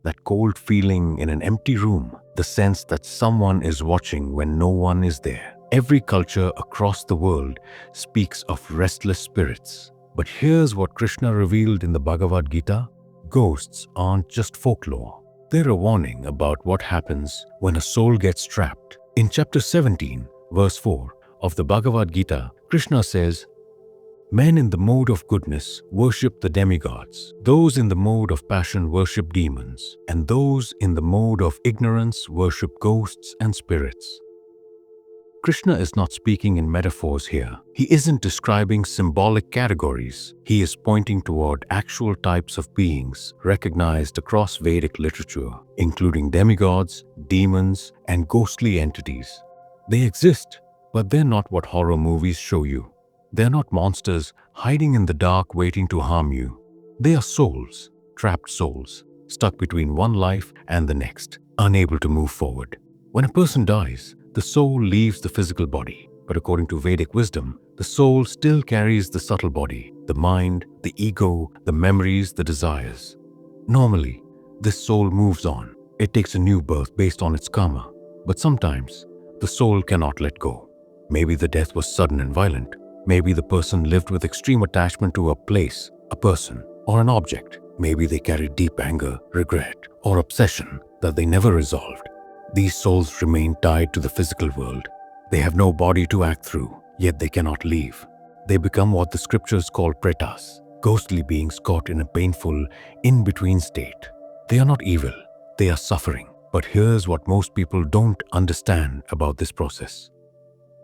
That cold feeling in an empty room, the sense that someone is watching when no one is there. Every culture across the world speaks of restless spirits. But here's what Krishna revealed in the Bhagavad Gita. Ghosts aren't just folklore. They're a warning about what happens when a soul gets trapped. In chapter 17, verse 4 of the Bhagavad Gita, Krishna says, "Men in the mode of goodness worship the demigods. Those in the mode of passion worship demons. And those in the mode of ignorance worship ghosts and spirits." Krishna is not speaking in metaphors here. He isn't describing symbolic categories. He is pointing toward actual types of beings recognized across Vedic literature, including demigods, demons, and ghostly entities. They exist, but they're not what horror movies show you. They're not monsters hiding in the dark waiting to harm you. They are souls, trapped souls, stuck between one life and the next, unable to move forward. When a person dies, the soul leaves the physical body, but according to Vedic wisdom, the soul still carries the subtle body, the mind, the ego, the memories, the desires. Normally, this soul moves on. It takes a new birth based on its karma, but sometimes the soul cannot let go. Maybe the death was sudden and violent. Maybe the person lived with extreme attachment to a place, a person, or an object. Maybe they carried deep anger, regret, or obsession that they never resolved. These souls remain tied to the physical world. They have no body to act through, yet they cannot leave. They become what the scriptures call pretas, ghostly beings caught in a painful, in-between state. They are not evil, they are suffering. But here's what most people don't understand about this process.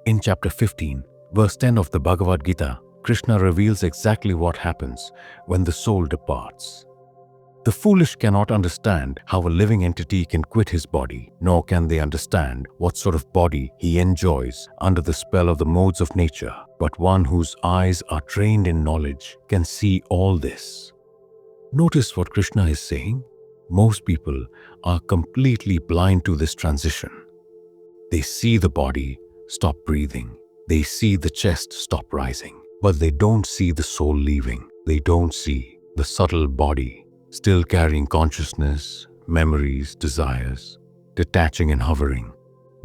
In chapter 15, verse 10 of the Bhagavad Gita, Krishna reveals exactly what happens when the soul departs. The foolish cannot understand how a living entity can quit his body, nor can they understand what sort of body he enjoys under the spell of the modes of nature. But one whose eyes are trained in knowledge can see all this. Notice what Krishna is saying. Most people are completely blind to this transition. They see the body stop breathing. They see the chest stop rising, but they don't see the soul leaving. They don't see the subtle body still carrying consciousness, memories, desires, detaching and hovering.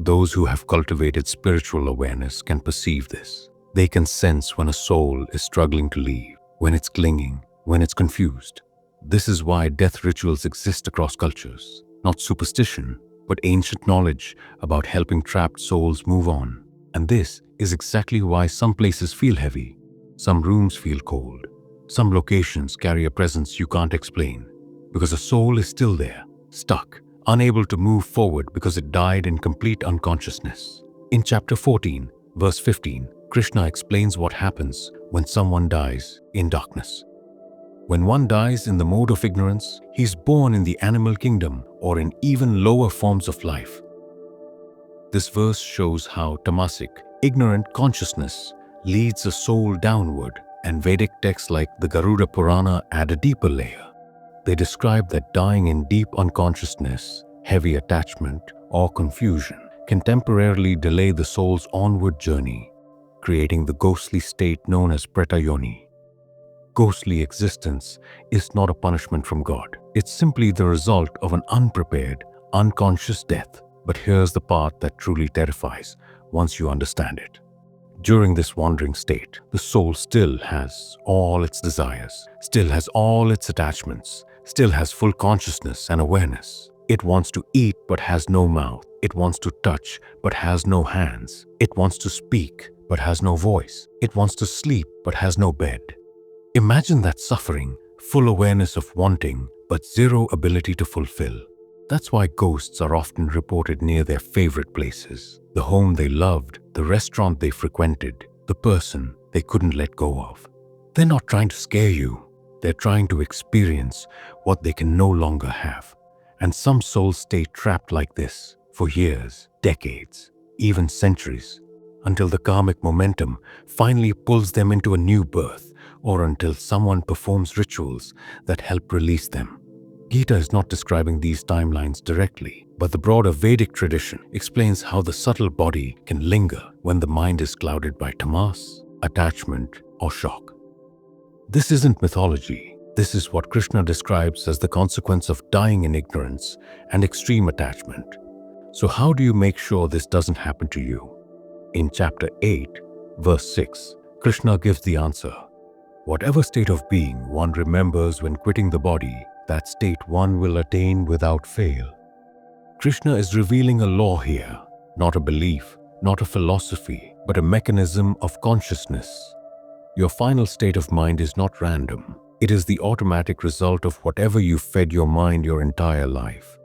Those who have cultivated spiritual awareness can perceive this. They can sense when a soul is struggling to leave, when it's clinging, when it's confused. This is why death rituals exist across cultures. Not superstition, but ancient knowledge about helping trapped souls move on. And this is exactly why some places feel heavy, some rooms feel cold, some locations carry a presence you can't explain, because a soul is still there, stuck, unable to move forward because it died in complete unconsciousness. In chapter 14, verse 15, Krishna explains what happens when someone dies in darkness. When one dies in the mode of ignorance, he's born in the animal kingdom or in even lower forms of life. This verse shows how tamasic, ignorant consciousness leads a soul downward, and Vedic texts like the Garuda Purana add a deeper layer. They describe that dying in deep unconsciousness, heavy attachment, or confusion can temporarily delay the soul's onward journey, creating the ghostly state known as Preta Yoni. Ghostly existence is not a punishment from God. It's simply the result of an unprepared, unconscious death. But here's the part that truly terrifies once you understand it. During this wandering state, the soul still has all its desires, still has all its attachments, still has full consciousness and awareness. It wants to eat but has no mouth. It wants to touch but has no hands. It wants to speak but has no voice. It wants to sleep but has no bed. Imagine that suffering, full awareness of wanting but zero ability to fulfill. That's why ghosts are often reported near their favorite places, the home they loved, the restaurant they frequented, the person they couldn't let go of. They're not trying to scare you. They're trying to experience what they can no longer have. And some souls stay trapped like this for years, decades, even centuries, until the karmic momentum finally pulls them into a new birth, or until someone performs rituals that help release them. Gita is not describing these timelines directly, but the broader Vedic tradition explains how the subtle body can linger when the mind is clouded by tamas, attachment, or shock. This isn't mythology. This is what Krishna describes as the consequence of dying in ignorance and extreme attachment. So how do you make sure this doesn't happen to you? In chapter 8, verse 6, Krishna gives the answer. Whatever state of being one remembers when quitting the body, that state one will attain without fail. Krishna is revealing a law here, not a belief, not a philosophy, but a mechanism of consciousness. Your final state of mind is not random. It is the automatic result of whatever you fed your mind your entire life.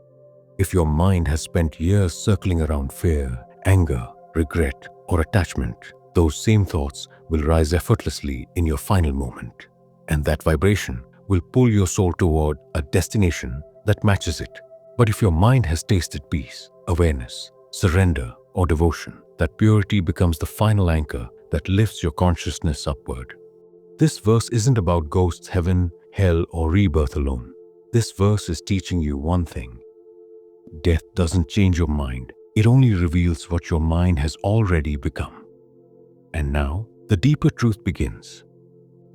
If your mind has spent years circling around fear, anger, regret, or attachment, those same thoughts will rise effortlessly in your final moment. And that vibration will pull your soul toward a destination that matches it. But if your mind has tasted peace, awareness, surrender, or devotion, that purity becomes the final anchor that lifts your consciousness upward. This verse isn't about ghosts, heaven, hell, or rebirth alone. This verse is teaching you one thing. Death doesn't change your mind. It only reveals what your mind has already become. And now, the deeper truth begins.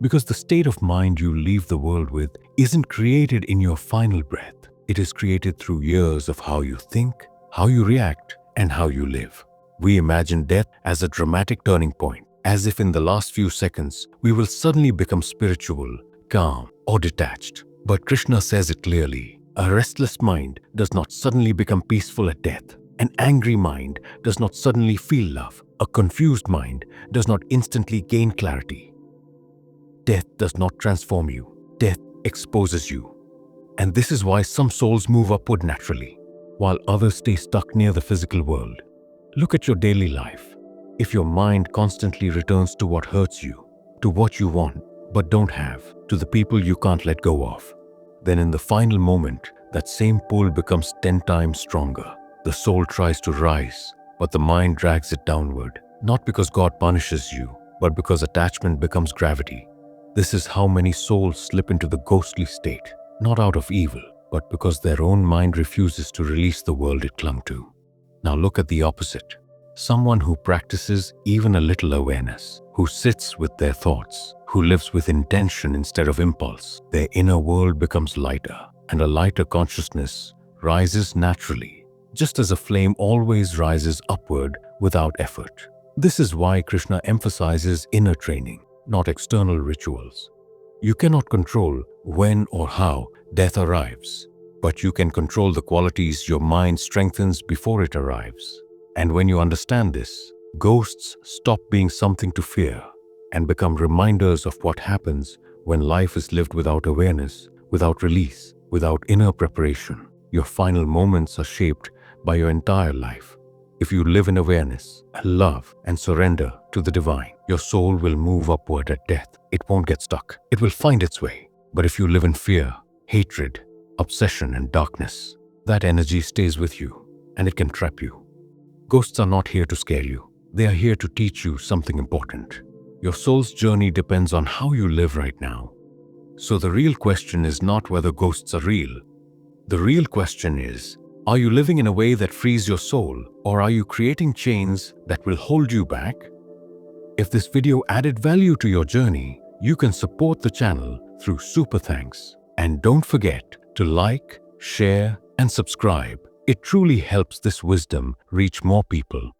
Because the state of mind you leave the world with isn't created in your final breath. It is created through years of how you think, how you react, and how you live. We imagine death as a dramatic turning point, as if in the last few seconds we will suddenly become spiritual, calm, or detached. But Krishna says it clearly. A restless mind does not suddenly become peaceful at death. An angry mind does not suddenly feel love. A confused mind does not instantly gain clarity. Death does not transform you. Death exposes you. And this is why some souls move upward naturally, while others stay stuck near the physical world. Look at your daily life. If your mind constantly returns to what hurts you, to what you want but don't have, to the people you can't let go of, then in the final moment, that same pull becomes 10 times stronger. The soul tries to rise, but the mind drags it downward, not because God punishes you, but because attachment becomes gravity. This is how many souls slip into the ghostly state, not out of evil, but because their own mind refuses to release the world it clung to. Now look at the opposite. Someone who practices even a little awareness, who sits with their thoughts, who lives with intention instead of impulse, their inner world becomes lighter, and a lighter consciousness rises naturally, just as a flame always rises upward without effort. This is why Krishna emphasizes inner training, not external rituals. You cannot control when or how death arrives, but you can control the qualities your mind strengthens before it arrives. And when you understand this, ghosts stop being something to fear and become reminders of what happens when life is lived without awareness, without release, without inner preparation. Your final moments are shaped by your entire life. If you live in awareness, love, and surrender to the divine, your soul will move upward at death. It won't get stuck. It will find its way. But if you live in fear, hatred, obsession, and darkness, that energy stays with you, and it can trap you. Ghosts are not here to scare you. They are here to teach you something important. Your soul's journey depends on how you live right now. So the real question is not whether ghosts are real. The real question is, are you living in a way that frees your soul, or are you creating chains that will hold you back? If this video added value to your journey, you can support the channel through Super Thanks. And don't forget to like, share, and subscribe. It truly helps this wisdom reach more people.